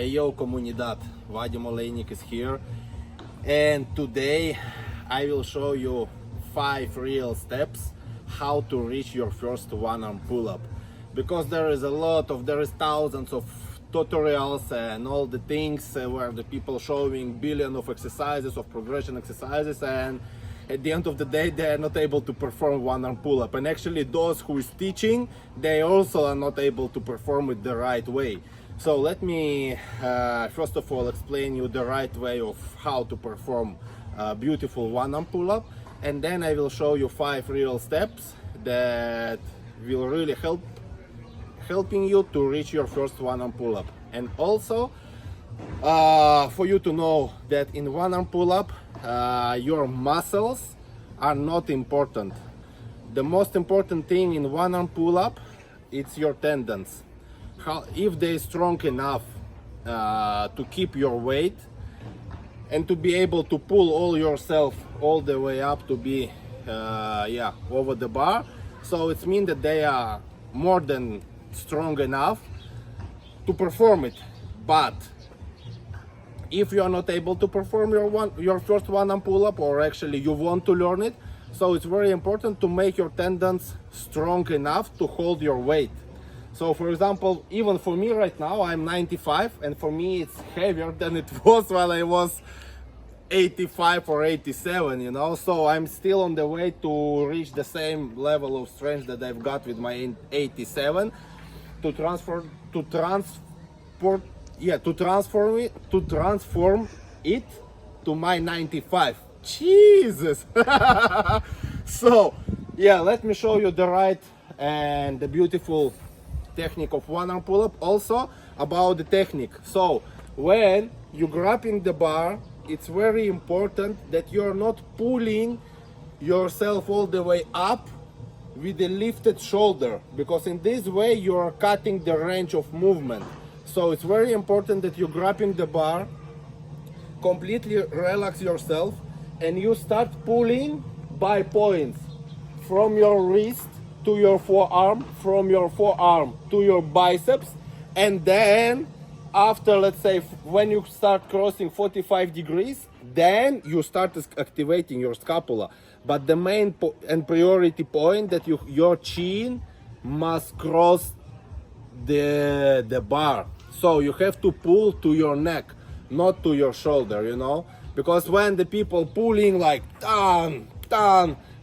Hey yo comunidad, Vadym Oleynik is here, and today I will show you 5 real steps how to reach your first one arm pull-up, because there is thousands of tutorials and all the things where the people showing billion of exercises, of progression exercises, and at the end of the day they are not able to perform one arm pull-up. And actually those who is teaching, they also are not able to perform it the right way. So let me first of all explain you the right way of how to perform a beautiful one arm pull-up, and then I will show you 5 real steps that will really helping you to reach your first one arm pull-up. And also for you to know that in one arm pull-up your muscles are not important. The most important thing in one arm pull-up, it's your tendons. If they're strong enough to keep your weight and to be able to pull all yourself all the way up to be over the bar, so it means that they are more than strong enough to perform it. But if you are not able to perform your first one arm pull-up, or actually you want to learn it, so it's very important to make your tendons strong enough to hold your weight. So for example, even for me right now, I'm 95, and for me it's heavier than it was while I was 85 or 87, you know. So I'm still on the way to reach the same level of strength that I've got with my 87, to transform it to my 95. Jesus. So yeah, let me show you the right and the beautiful technique of one arm pull-up. Also about the technique, so when you're grabbing the bar, it's very important that you're not pulling yourself all the way up with the lifted shoulder, because in this way you're cutting the range of movement. So it's very important that you're grabbing the bar, completely relax yourself, and you start pulling by points from your wrist to your forearm, from your forearm to your biceps, and then after, let's say, when you start crossing 45 degrees, then you start activating your scapula. But the main and priority point that your chin must cross the bar. So you have to pull to your neck, not to your shoulder, you know, because when the people pulling like tan,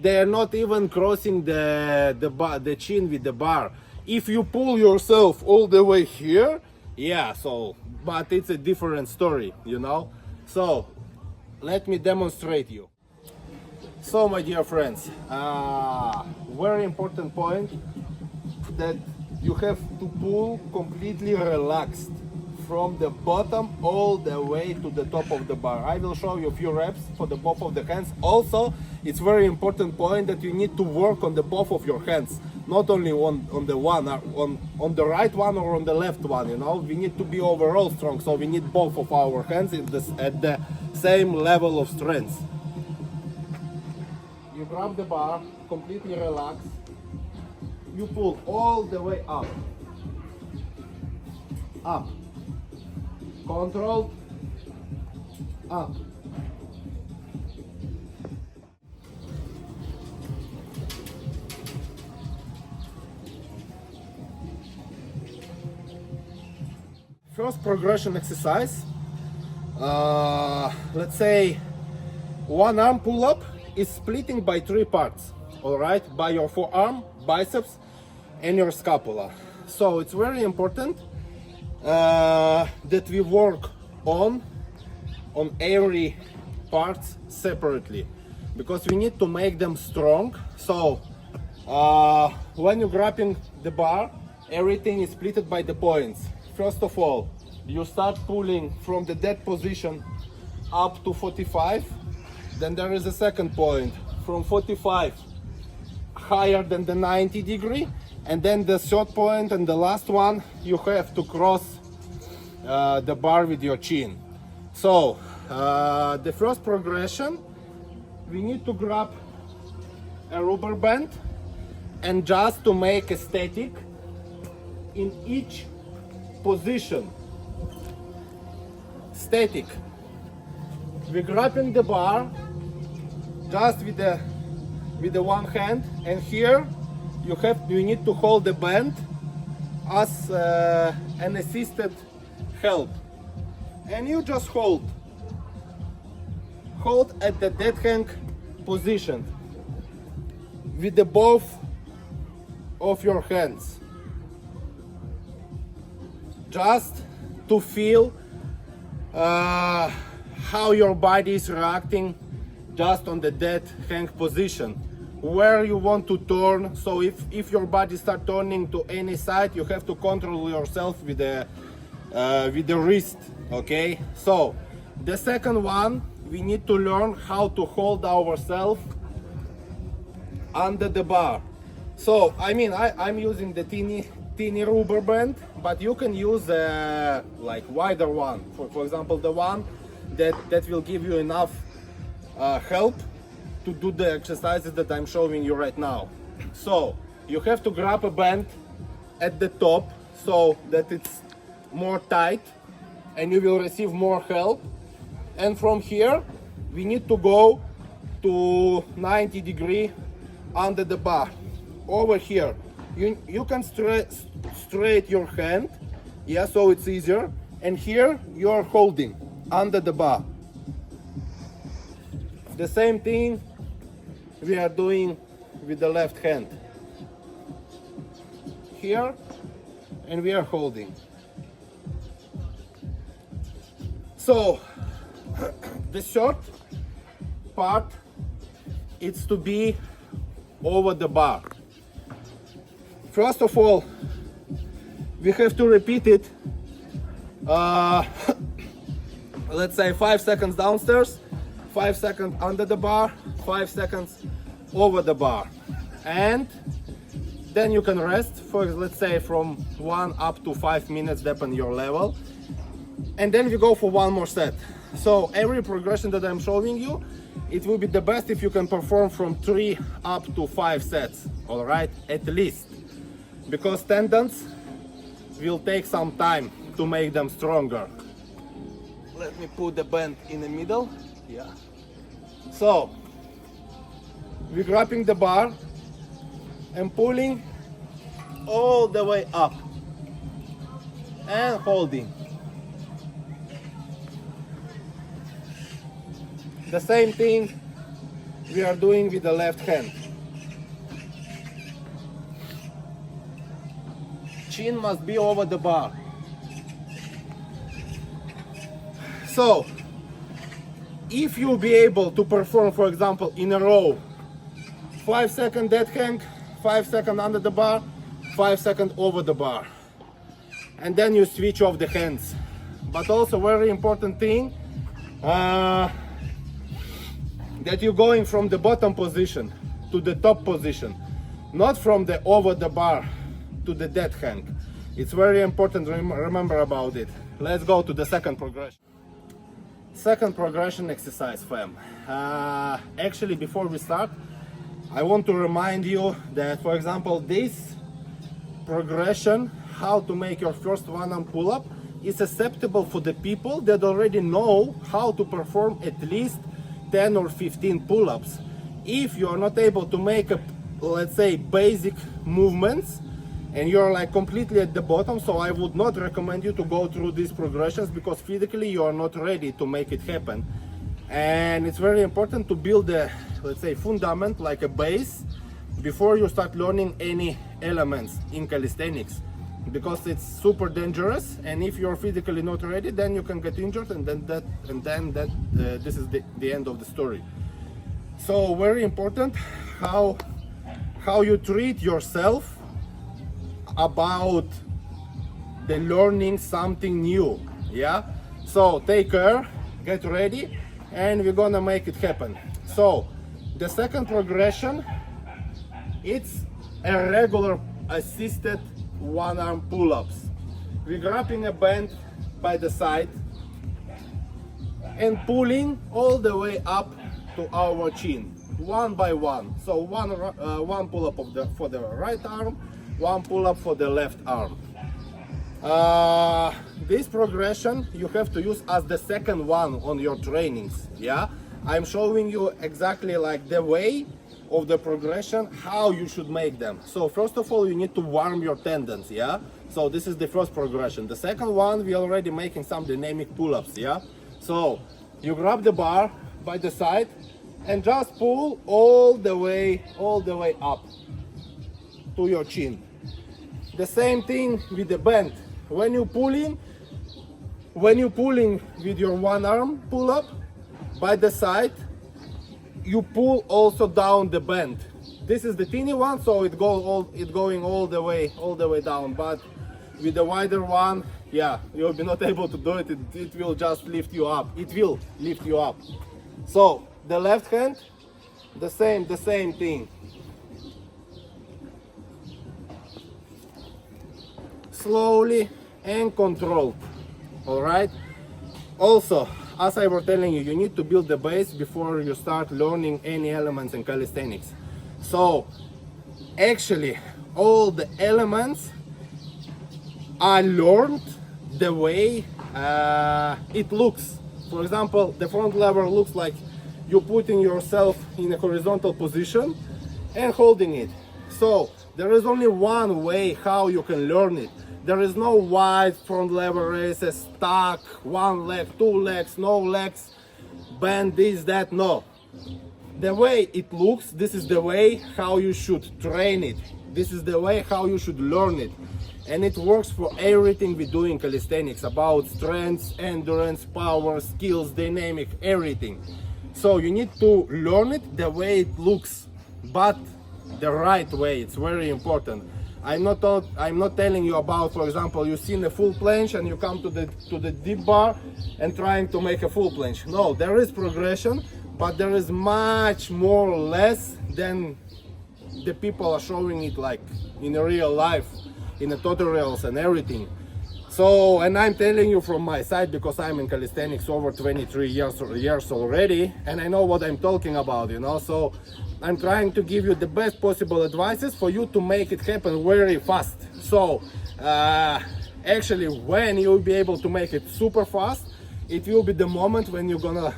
they're not even crossing the chin with the bar. If you pull yourself all the way here, yeah, so, but it's a different story, you know. So let me demonstrate you. So my dear friends, very important point, that you have to pull completely relaxed from the bottom all the way to the top of the bar. I will show you a few reps for the both of the hands. Also, it's very important point that you need to work on the both of your hands, not only on the one, on the right one or on the left one, you know. We need to be overall strong, so we need both of our hands at the same level of strength. You grab the bar, completely relax, you pull all the way up, controlled, up. First progression exercise, let's say one arm pull-up is splitting by 3 parts, all right, by your forearm, biceps, and your scapula. So it's very important that we work on every part separately, because we need to make them strong. So when you're grabbing the bar, everything is splitted by the points. First of all, you start pulling from the dead position up to 45. Then there is a second point from 45 higher than the 90 degree. And then the third point and the last one, you have to cross the bar with your chin. So the first progression, we need to grab a rubber band and just to make a static in each position. static. We're grabbing the bar just with the one hand, and here you need to hold the band as an assisted help, and you just hold at the dead hang position with the both of your hands, just to feel how your body is reacting just on the dead hang position, where you want to turn. So if your body start turning to any side, you have to control yourself with the wrist. Okay, so the second one, we need to learn how to hold ourselves under the bar. So I mean, I'm using the teeny rubber band, but you can use a like wider one, for example the one that will give you enough help to do the exercises that I'm showing you right now. So you have to grab a band at the top so that it's more tight and you will receive more help, and from here we need to go to 90 degree under the bar. Over here you can straight your hand, yeah, so it's easier, and here you're holding under the bar. The same thing we are doing with the left hand here, and we are holding. So the short part, it's to be over the bar. First of all, we have to repeat it, let's say 5 seconds downstairs, 5 seconds under the bar, 5 seconds over the bar, and then you can rest for, let's say, from 1 up to 5 minutes, depending on your level, and then we go for one more set. So every progression that I'm showing you, it will be the best if you can perform from 3 up to 5 sets, all right, at least, because tendons will take some time to make them stronger. Let me put the band in the middle. Yeah. So we're grabbing the bar and pulling all the way up and holding. The same thing we are doing with the left hand. Chin must be over the bar. So if you'll be able to perform, for example, in a row, 5 second dead hang, 5 second under the bar, 5 second over the bar, and then you switch off the hands. But also very important thing, that you're going from the bottom position to the top position, not from the over the bar to the dead hang. It's very important to remember about it. Let's go to the second progression. Second progression exercise, fam. Actually, before we start, I want to remind you that, for example, this progression, how to make your first one-arm pull-up, is acceptable for the people that already know how to perform at least 10 or 15 pull-ups. If you are not able to make a, let's say, basic movements, and you're like completely at the bottom, so I would not recommend you to go through these progressions, because physically you are not ready to make it happen. And it's very important to build a, let's say, fundament, like a base, before you start learning any elements in calisthenics, because it's super dangerous, and if you're physically not ready, then you can get injured, and then this is the end of the story. So very important how you treat yourself about the learning something new. Yeah, so take care, get ready, and we're gonna make it happen. So the second progression, it's a regular assisted one-arm pull-ups. We're grabbing a band by the side and pulling all the way up to our chin, one by one. So one pull-up for the right arm, one pull-up for the left arm. This progression you have to use as the second one on your trainings. Yeah, I'm showing you exactly like the way of the progression, how you should make them. So first of all, you need to warm your tendons. Yeah, so this is the first progression. The second one, we already making some dynamic pull-ups. Yeah, so you grab the bar by the side and just pull all the way up to your chin. The same thing with the bend. When you're pulling with your one arm pull up by the side, you pull also down the bend. This is the teeny one, so it's going all the way down. But with the wider one, yeah, you'll be not able to do it. It will just lift you up. It will lift you up. So the left hand, the same thing. Slowly and controlled. All right. Also, as I was telling you, you need to build the base before you start learning any elements in calisthenics. So actually all the elements are learned the way it looks. For example, the front lever looks like you're putting yourself in a horizontal position and holding it. So there is only one way how you can learn it. There is no wide front lever raises, stack, one leg, two legs, no legs, bend this, that, no. The way it looks, this is the way how you should train it. This is the way how you should learn it. And it works for everything we do in calisthenics, about strength, endurance, power, skills, dynamic, everything. So you need to learn it the way it looks, but the right way. It's very important. I'm not telling you about, for example, you've seen a full planche and you come to the deep bar and trying to make a full planche. No, there is progression, but there is much more or less than the people are showing it like in a real life, in the tutorials and everything. So, and I'm telling you from my side because I'm in calisthenics over 23 years already, and I know what I'm talking about, you know. So I'm trying to give you the best possible advices for you to make it happen very fast. So actually, when you'll be able to make it super fast, it will be the moment when you're gonna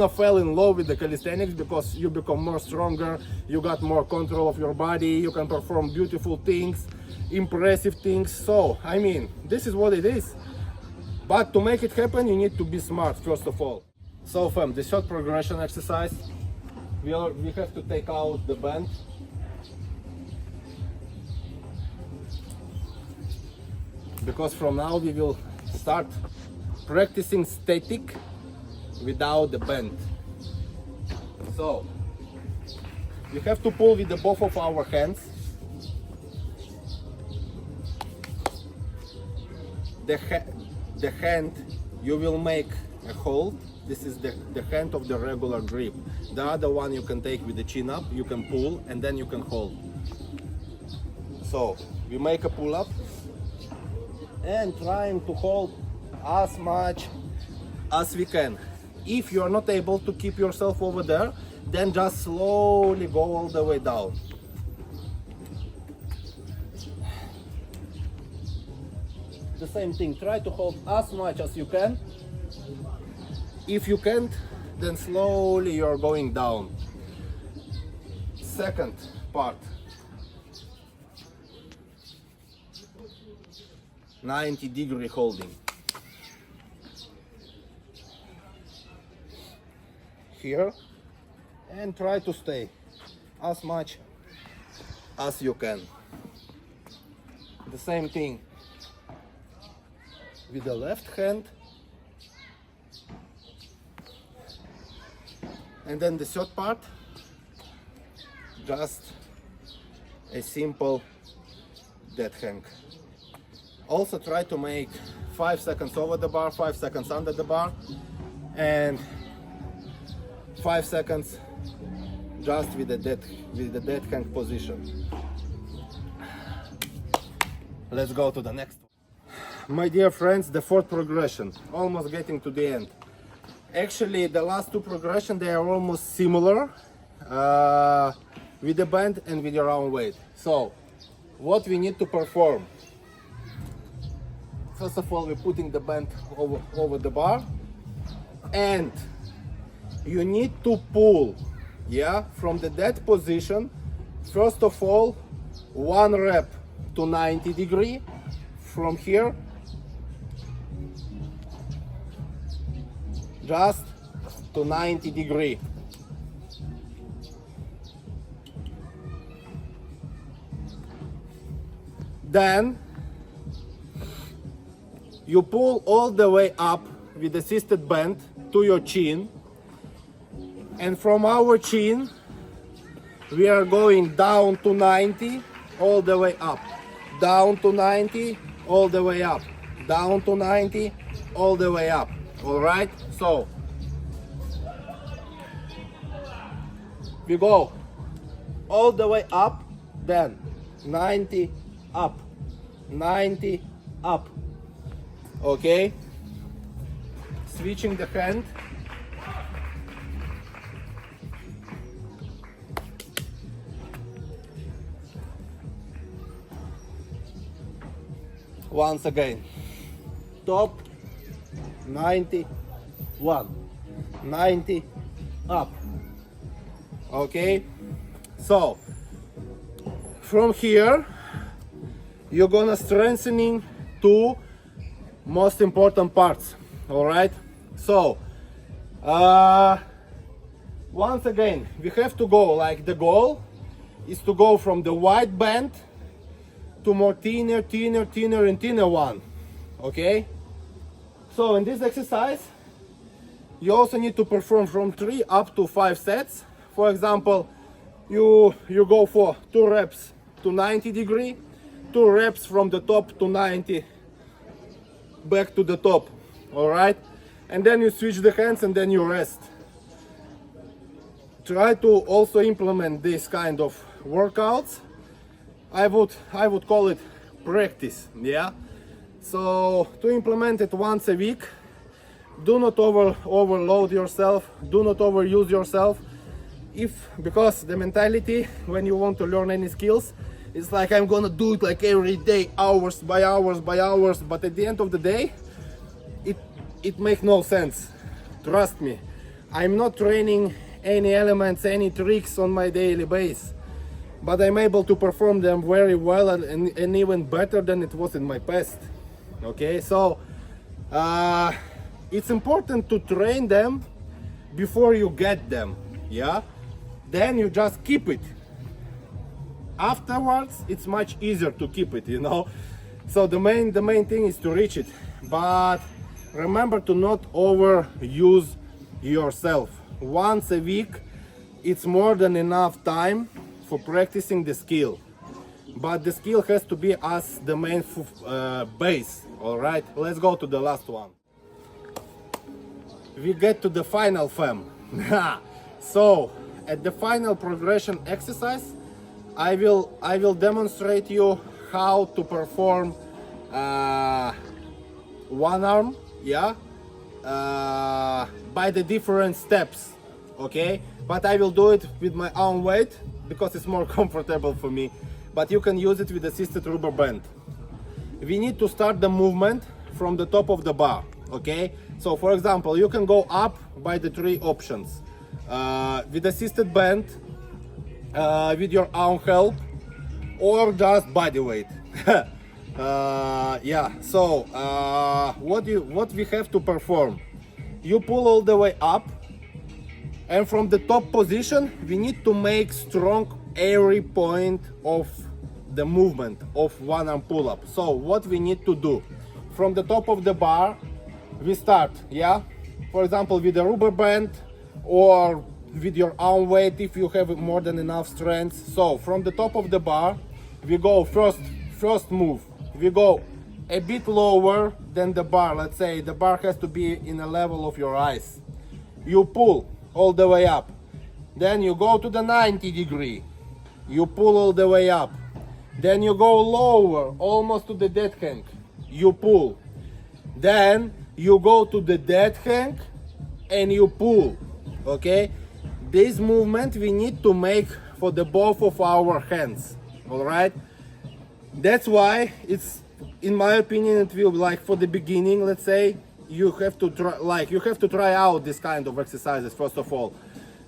fall in love with the calisthenics, because you become more stronger, you got more control of your body, you can perform beautiful things, impressive things. So I mean, this is what it is. But to make it happen, you need to be smart first of all. So fam, the short progression exercise, we have to take out the bend. Because from now we will start practicing static without the bend. So we have to pull with the both of our hands. The hand you will make a hold. This is the hand of the regular grip. The other one you can take with the chin up, you can pull and then you can hold. So we make a pull up and trying to hold as much as we can. If you are not able to keep yourself over there, then just slowly go all the way down. The same thing, try to hold as much as you can. If you can't, then slowly you're going down. Second part, 90-degree holding. Here, and try to stay as much as you can. The same thing with the left hand. And then the third part, just a simple dead hang. Also try to make 5 seconds over the bar, 5 seconds under the bar, and 5 seconds just with the dead hang position. Let's go to the next one. My dear friends, the fourth progression, almost getting to the end. Actually, the last two progressions, they are almost similar with the band and with your own weight. So, what we need to perform? First of all, we're putting the band over the bar, and you need to pull, yeah, from the dead position. First of all, 1 rep to 90 degree from here, just to 90 degree. Then you pull all the way up with assisted bend to your chin, and from our chin we are going down to 90, all the way up, down to 90, all the way up, down to 90, all the way up. All right, so we go all the way up, then 90 up, 90 up. Okay, switching the hand. Once again, top, 91, 90 up. Okay, so from here you're gonna strengthening two most important parts. All right, so once again we have to go, like, the goal is to go from the wide band to more thinner and thinner one. Okay, so in this exercise you also need to perform from 3 up to 5 sets. For example, you go for 2 reps to 90 degree, 2 reps from the top to 90 back to the top. All right, and then you switch the hands and then you rest. Try to also implement this kind of workouts. I would call it practice, yeah. So to implement it once a week, do not overload yourself, do not overuse yourself. Because the mentality when you want to learn any skills, it's like, I'm gonna do it like every day, hours by hours by hours, but at the end of the day it makes no sense. Trust me, I'm not training any elements, any tricks on my daily basis, but I'm able to perform them very well and even better than it was in my past. Okay, so it's important to train them before you get them, yeah. Then you just keep it. Afterwards it's much easier to keep it, you know. So the main thing is to reach it, but remember to not overuse yourself. Once a week it's more than enough time for practicing the skill, but the skill has to be as the main base. All right, let's go to the last one. We get to the final fam. So at the final progression exercise, I will demonstrate you how to perform one arm, yeah, by the different steps. Okay, but I will do it with my own weight because it's more comfortable for me, but you can use it with assisted rubber band. We need to start the movement from the top of the bar. Okay, so for example, you can go up by the 3 options, with assisted band, with your own help, or just body weight. Yeah, so what we have to perform, you pull all the way up, and from the top position we need to make strong every point of the movement of one arm pull up. So what we need to do, from the top of the bar we start, yeah, for example with the rubber band or with your own weight if you have more than enough strength. So from the top of the bar we go first move, we go a bit lower than the bar. Let's say the bar has to be in a level of your eyes. You pull all the way up, then you go to the 90 degree, you pull all the way up, then you go lower almost to the dead hang, you pull, then you go to the dead hang and you pull. Okay, this movement we need to make for the both of our hands. All right, that's why it's in my opinion, it will, like, for the beginning, let's say, you have to try out this kind of exercises first of all,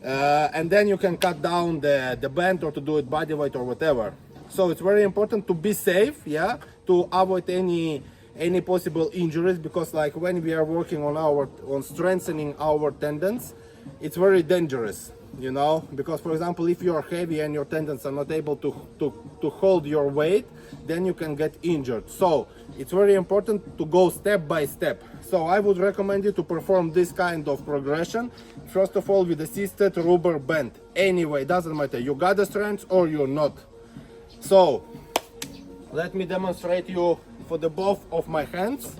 and then you can cut down the band, or to do it body weight or whatever. So it's very important to be safe, yeah, to avoid any possible injuries, because like when we are working on strengthening our tendons, it's very dangerous, you know, because for example, if you are heavy and your tendons are not able to hold your weight, then you can get injured. So it's very important to go step by step. So I would recommend you to perform this kind of progression first of all with assisted rubber band. Anyway, doesn't matter, you got the strength or you're not. So let me demonstrate you for the both of my hands.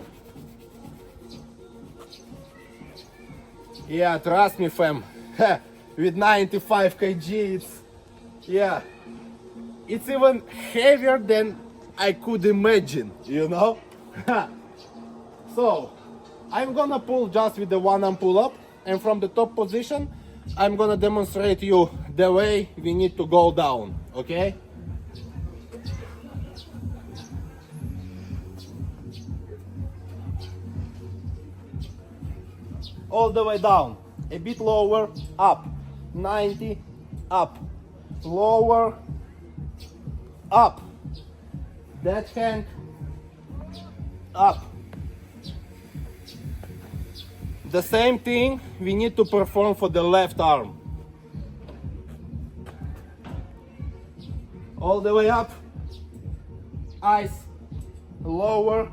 Yeah, trust me, fam. With 95 kg, it's even heavier than I could imagine, you know. So I'm gonna pull just with the one arm pull up, and from the top position I'm gonna demonstrate you the way we need to go down, okay? All the way down, a bit lower, up, 90, up, lower, up, that hand, up. The same thing we need to perform for the left arm. All the way up, eyes, lower,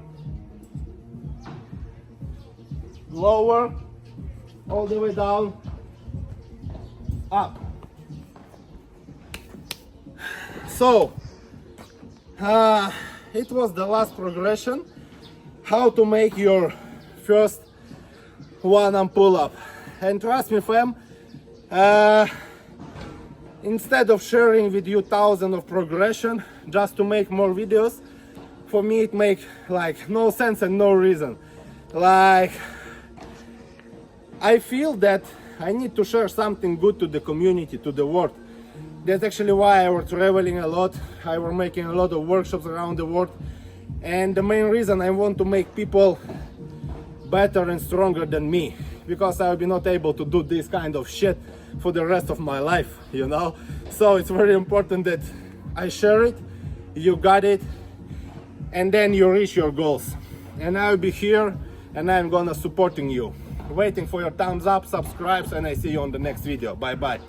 lower, all the way down, up. So it was the last progression, how to make your first one arm pull up. And trust me, fam, instead of sharing with you thousands of progression just to make more videos, for me it makes like no sense and no reason. Like, I feel that I need to share something good to the community, to the world. That's actually why I was traveling a lot. I was making a lot of workshops around the world, and the main reason I want to make people better and stronger than me, because I will be not able to do this kind of shit for the rest of my life, you know. So it's very important that I share it, you got it, and then you reach your goals. And I'll be here and I'm gonna supporting you, waiting for your thumbs up, subscribes, and I see you on the next video. Bye bye.